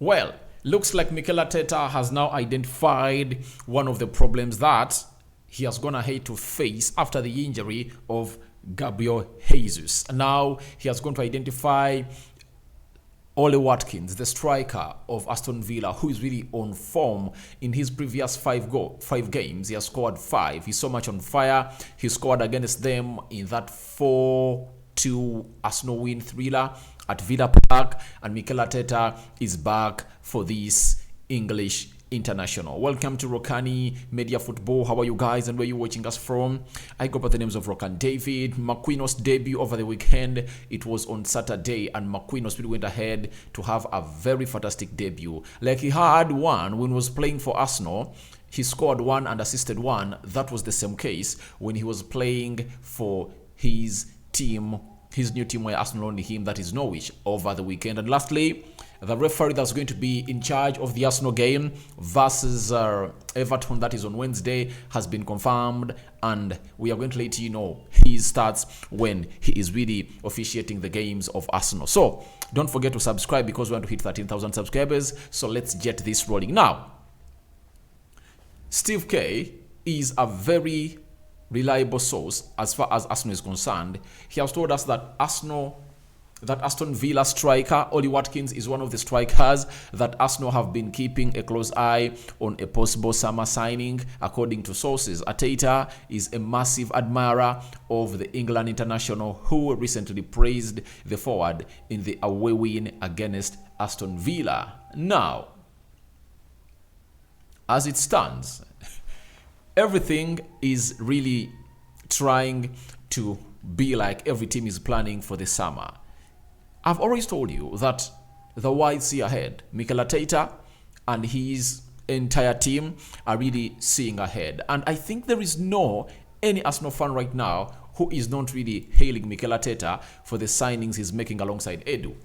Well, looks like Mikel Arteta has now identified one of the problems that he has gone ahead to face after the injury of Gabriel Jesus. Now he has gone to identify Ollie Watkins, the striker of Aston Villa, who is really on form in his previous five games. He has scored 5. He's so much on fire. He scored against them in that 4-2 Arsenal win thriller at Villa Park, and Mikel Arteta is back for this English international. Welcome to Rokani Media Football. How are you guys and where are you watching us from? I go by the names of Rokani David. Marquinhos' debut over the weekend, it was on Saturday, and Marquinhos really went ahead to have a very fantastic debut. Like he had one when he was playing for Arsenal. He scored 1 and assisted 1. That was the same case when he was playing for his team, his new team where Arsenal only him, that is Norwich, over the weekend. And lastly, the referee that's going to be in charge of the Arsenal game versus Everton, that is on Wednesday, has been confirmed, and we are going to let you know he starts when he is really officiating the games of Arsenal. So don't forget to subscribe because we want to hit 13,000 subscribers. So let's get this rolling. Now, Steve K is a very reliable source as far as Arsenal is concerned. He has told us that Aston Villa striker Ollie Watkins is one of the strikers that Arsenal have been keeping a close eye on a possible summer signing. According to sources, Arteta is a massive admirer of the England international, who recently praised the forward in the away win against Aston Villa. Now, as it stands, everything is really trying to be like every team is planning for the summer. I've always told you that the Whites see ahead. Mikel Arteta and his entire team are really seeing ahead. And I think there is any Arsenal fan right now who is not really hailing Mikel Arteta for the signings he's making alongside Edu.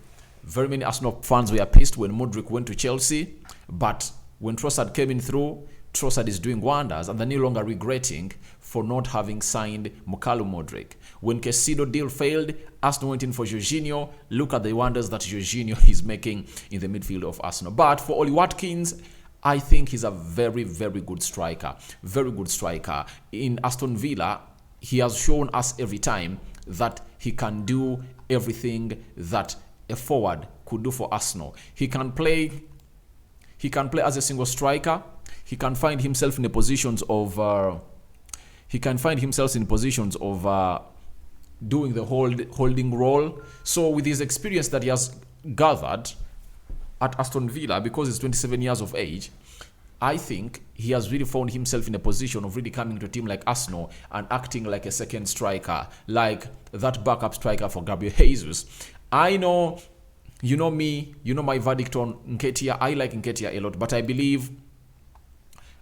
Very many Arsenal fans were pissed when Modric went to Chelsea, but when Trossard came in through, Trossard is doing wonders, and they're no longer regretting for not having signed Mukalu Modric. When Caicedo deal failed, Arsenal went in for Jorginho. Look at the wonders that Jorginho is making in the midfield of Arsenal. But for Ollie Watkins, I think he's a very, very good striker. Very good striker. In Aston Villa, he has shown us every time that he can do everything that a forward could do for Arsenal. He can play as a single striker. He can find himself in the positions of doing the holding role. So with his experience that he has gathered at Aston Villa, because he's 27 years of age, I think he has really found himself in a position of really coming to a team like Arsenal and acting like a second striker, like that backup striker for Gabriel Jesus. I know, you know me, you know my verdict on Nketiah. I like Nketiah a lot, but I believe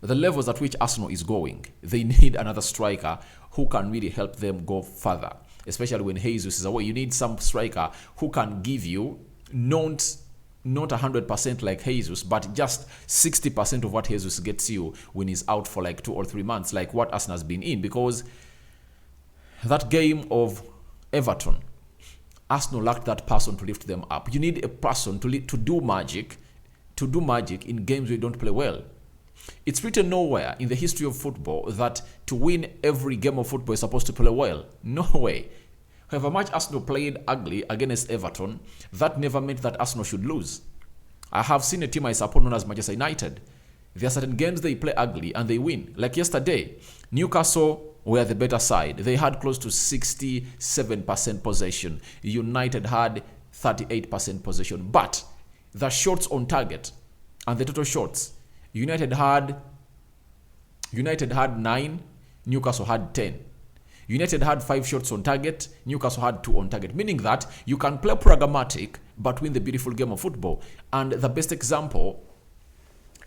the levels at which Arsenal is going, they need another striker who can really help them go further, especially when Jesus is away. You need some striker who can give you not 100% like Jesus, but just 60% of what Jesus gets you when he's out for like 2 or 3 months, like what Arsenal has been in. Because that game of Everton, Arsenal lacked that person to lift them up. You need a person to do magic in games where you don't play well. It's written nowhere in the history of football that to win every game of football is supposed to play well. No way. However much Arsenal played ugly against Everton, that never meant that Arsenal should lose. I have seen a team I support known as Manchester United. There are certain games they play ugly and they win. Like yesterday, Newcastle were the better side. They had close to 67% possession. United had 38% possession. But the shots on target and the total shots, United had 9, Newcastle had 10. United had 5 shots on target, Newcastle had 2 on target, meaning that you can play pragmatic but win the beautiful game of football. And the best example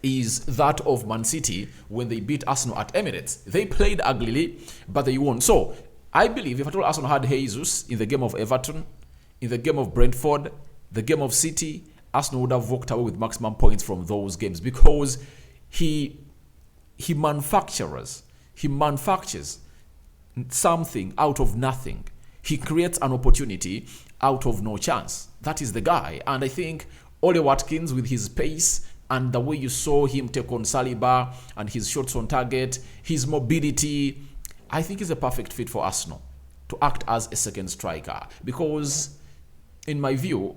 is that of Man City when they beat Arsenal at Emirates. They played uglily, but they won. So I believe if at all Arsenal had Jesus in the game of Everton, in the game of Brentford, the game of City, Arsenal would have walked away with maximum points from those games, because he manufactures something out of nothing. He creates an opportunity out of no chance. That is the guy. And I think Ollie Watkins with his pace and the way you saw him take on Saliba and his shots on target, his mobility, I think he's a perfect fit for Arsenal to act as a second striker. Because, in my view,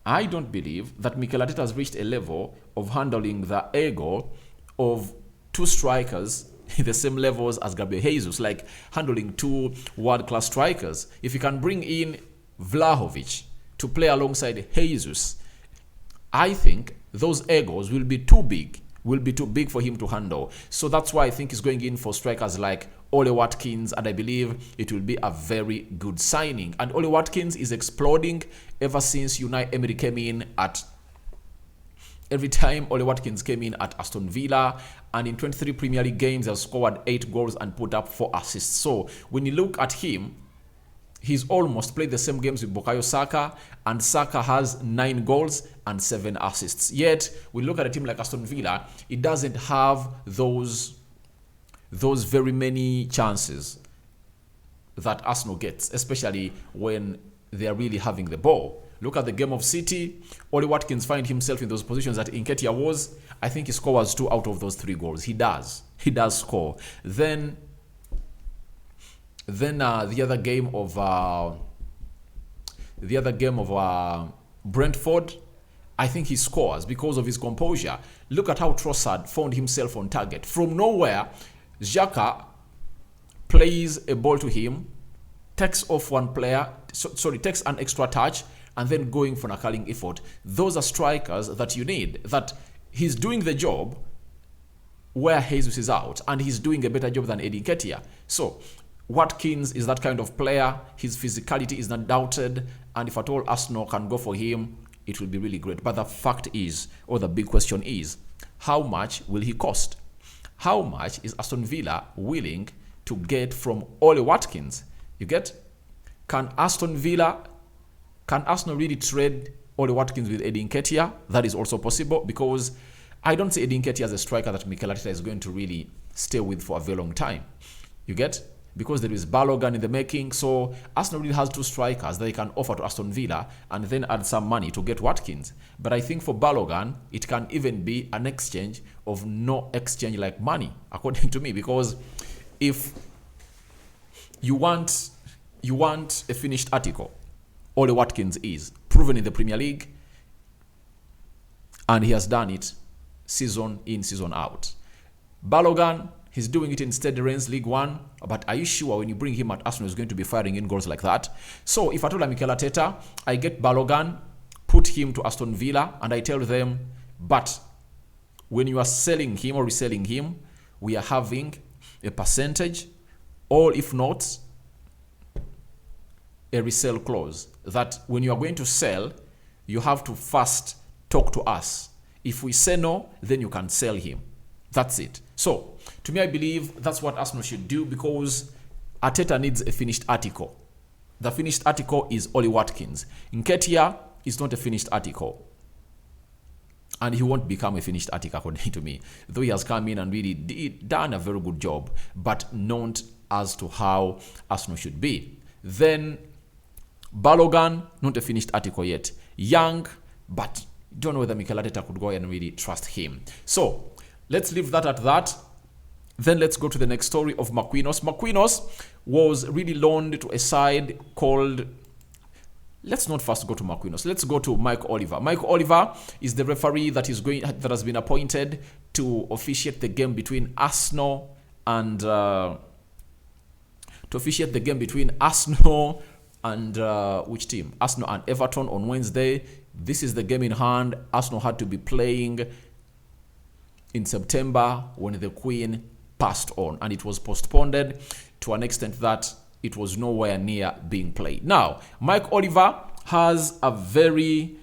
I don't believe that Mikel Arteta has reached a level of handling the ego of two strikers in the same levels as Gabriel Jesus, like handling two world-class strikers. If you can bring in Vlahovic to play alongside Jesus, I think those egos will be too big for him to handle. So that's why I think he's going in for strikers like Ollie Watkins, and I believe it will be a very good signing. And Ollie Watkins is exploding ever since Unai Emery came in at... Every time Ollie Watkins came in at Aston Villa, and in 23 Premier League games, he has scored 8 goals and put up 4 assists. So when you look at him, he's almost played the same games with Bukayo Saka, and Saka has 9 goals and 7 assists. Yet, we look at a team like Aston Villa, it doesn't have those very many chances that Arsenal gets, especially when they are really having the ball. Look at the game of City. Ollie Watkins finds himself in those positions that Nketiah was. I think he scores 2 out of those 3 goals. He does score. Then the other game of Brentford, I think he scores because of his composure. Look at how Trossard found himself on target. From nowhere, Xhaka plays a ball to him, takes off one player, takes an extra touch, and then going for a curling effort. Those are strikers that you need. That he's doing the job where Jesus is out, and he's doing a better job than Eddie Nketiah. So Watkins is that kind of player. His physicality is not doubted, and if at all Arsenal can go for him, it will be really great. But the fact is, or the big question is, how much will he cost? How much is Aston Villa willing to get from Ollie Watkins? You get? Can Arsenal really trade Ollie Watkins with Eddie Nketiah? That is also possible, because I don't see Eddie Nketiah as a striker that Mikel Arteta is going to really stay with for a very long time. You get? Because there is Balogun in the making. So Arsenal really has 2 strikers that they can offer to Aston Villa and then add some money to get Watkins. But I think for Balogun, it can even be an exchange of no exchange like money, according to me. Because if you want a finished article, Ollie Watkins is proven in the Premier League, and he has done it season in, season out. Balogun, he's doing it in Steady Reigns League 1, but are you sure when you bring him at Arsenal, he's going to be firing in goals like that? So if I told Mikel Arteta, I get Balogun, put him to Aston Villa, and I tell them, but when you are selling him or reselling him, we are having a percentage, or if not, a resale clause, that when you are going to sell, you have to first talk to us. If we say no, then you can sell him. That's it. So, to me, I believe that's what Arsenal should do, because Arteta needs a finished article. The finished article is Ollie Watkins. Nketiah is not a finished article, and he won't become a finished article, according to me, though he has come in and really done a very good job, but not as to how Arsenal should be. Then Balogun, not a finished article yet. Young, but don't know whether Mikel Arteta could go and really trust him. So let's leave that at that. Then let's go to the next story of Marquinhos. Marquinhos was really loaned to a side called... Let's not first go to Marquinhos. Let's go to Mike Oliver. Mike Oliver is the referee that has been appointed to officiate the game between Arsenal and which team? Arsenal and Everton on Wednesday. This is the game in hand. Arsenal had to be playing in September when the Queen passed on, and it was postponed to an extent that it was nowhere near being played. Now, Mike Oliver has a very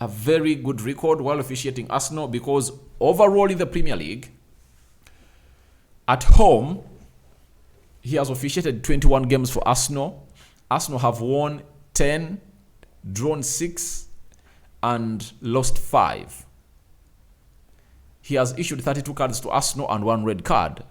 good record while officiating Arsenal, because overall in the Premier League, at home, he has officiated 21 games for Arsenal. Arsenal have won 10, drawn 6, and lost 5. He has issued 32 cards to Arsenal and 1 red card.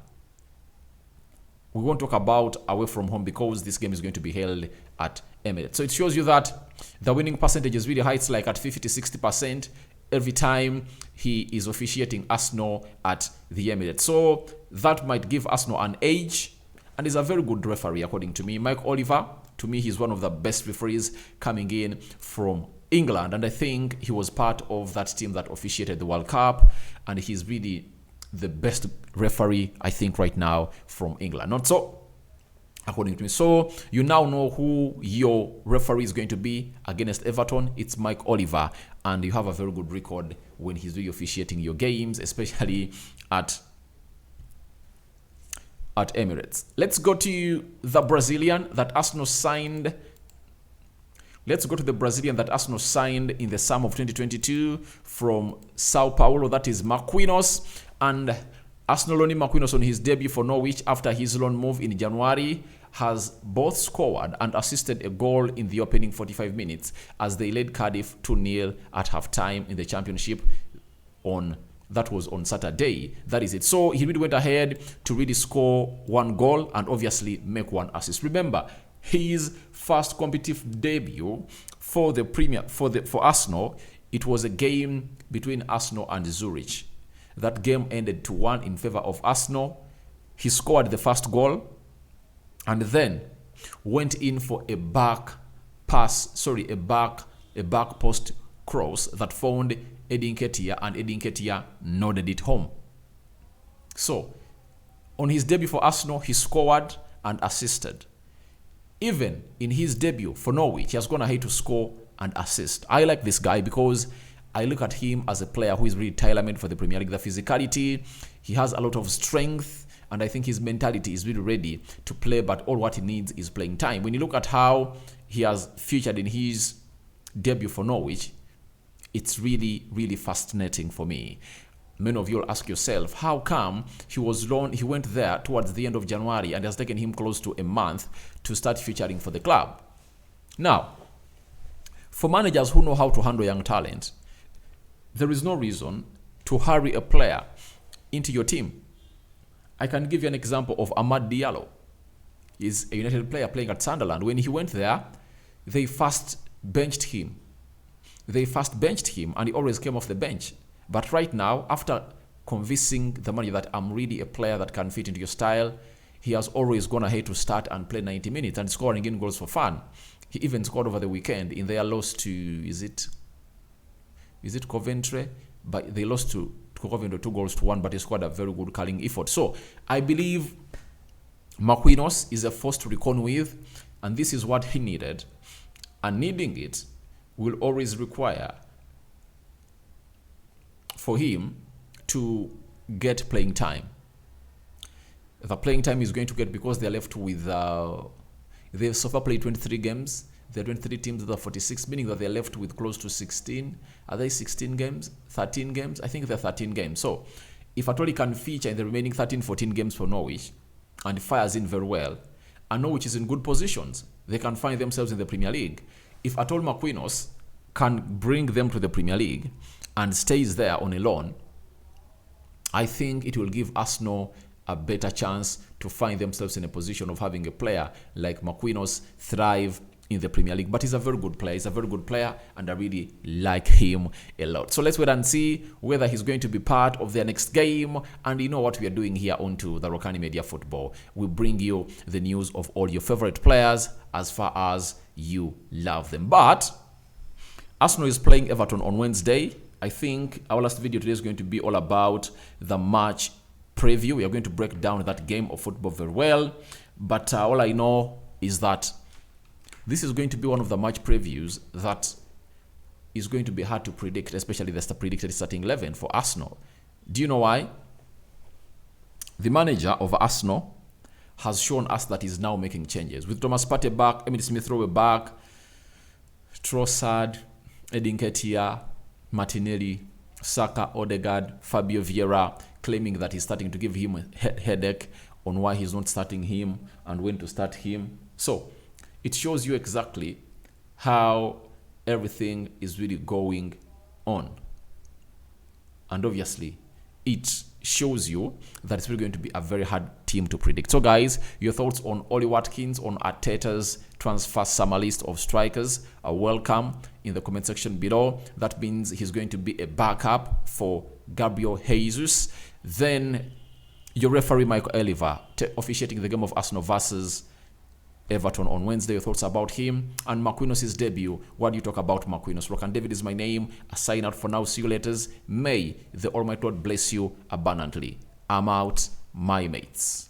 We won't talk about away from home because this game is going to be held at Emirates. So it shows you that the winning percentage is really high. It's like at 50-60%. every time he is officiating Arsenal at the Emirates. So that might give Arsenal an edge, and is a very good referee according to me. Mike Oliver, to me, he's one of the best referees coming in from England, and I think he was part of that team that officiated the World Cup, and he's really the best referee, I think, right now from England. Not so, according to me. So you now know who your referee is going to be against Everton. It's Mike Oliver, and you have a very good record when he's really officiating your games, especially at Emirates. Let's go to the Brazilian that Arsenal signed. Let's go to the Brazilian that Arsenal signed in the summer of 2022 from Sao Paulo. That is Marquinhos. And Arsenal loaning Marquinhos on his debut for Norwich after his loan move in January has both scored and assisted a goal in the opening 45 minutes as they led Cardiff 2-0 at half-time in the Championship that was on Saturday. That is it. So he really went ahead to really score one goal and obviously make one assist. Remember, his first competitive debut for Arsenal, it was a game between Arsenal and Zurich. That game ended 2-1 in favor of Arsenal. He scored the first goal and then went in for a back post cross that found Eddie Nketiah, and Eddie Nketiah nodded it home. So, on his debut for Arsenal, he scored and assisted. Even in his debut for Norwich, he has gone ahead to score and assist. I like this guy because I look at him as a player who is really tailor-made for the Premier League. The physicality, he has a lot of strength, and I think his mentality is really ready to play, but all what he needs is playing time. When you look at how he has featured in his debut for Norwich, it's really, really fascinating for me. Many of you will ask yourself, how come he went there towards the end of January and it has taken him close to a month to start featuring for the club? Now, for managers who know how to handle young talent, there is no reason to hurry a player into your team. I can give you an example of Amad Diallo. He's a United player playing at Sunderland. When he went there, they first benched him and he always came off the bench. But right now, after convincing the manager that I'm really a player that can fit into your style, he has always gone ahead to start and play 90 minutes and scoring in goals for fun. He even scored over the weekend in their loss to, is it Coventry? But they lost to Coventry 2-1, but he scored a very good curling effort. So I believe Marquinhos is a force to reckon with, and this is what he needed. And needing it will always require for him to get playing time. The playing time is going to get because they're left with they've so far played 23 games. There are 23 teams that are 46, meaning that they're left with close to 16. Are they 16 games? 13 games? I think they're 13 games. So if at all he can feature in the remaining 13, 14 games for Norwich and fires in very well, and Norwich is in good positions, they can find themselves in the Premier League. If at all Marquinhos can bring them to the Premier League and stays there on a loan, I think it will give Arsenal a better chance to find themselves in a position of having a player like Marquinhos thrive in the Premier League. But he's a very good player. He's a very good player, and I really like him a lot. So let's wait and see whether he's going to be part of their next game. And you know what we are doing here onto the Rokani Media Football. We bring you the news of all your favorite players as far as you love them. But Arsenal is playing Everton on Wednesday. I think our last video today is going to be all about the match preview. We are going to break down that game of football very well. But all I know is that this is going to be one of the match previews that is going to be hard to predict, especially the predicted starting 11 for Arsenal. Do you know why? The manager of Arsenal has shown us that he's now making changes. With Thomas Partey back, Emile Smith-Rowe back, Trossard, Eddie Nketiah, Martinelli, Saka, Odegaard, Fabio Vieira, claiming that he's starting to give him a headache on why he's not starting him and when to start him. So it shows you exactly how everything is really going on. And obviously, it shows you that it's really going to be a very hard team to predict. So guys, your thoughts on Ollie Watkins, on Arteta's transfer summer list of strikers are welcome in the comment section below. That means he's going to be a backup for Gabriel Jesus. Then your referee Michael Oliver officiating the game of Arsenal versus Everton on Wednesday. Your thoughts about him and Marquinhos' debut. What do you talk about Marquinhos? Rokani David is my name. I sign out for now. See you later. May the Almighty Lord bless you abundantly. I'm out, my mates.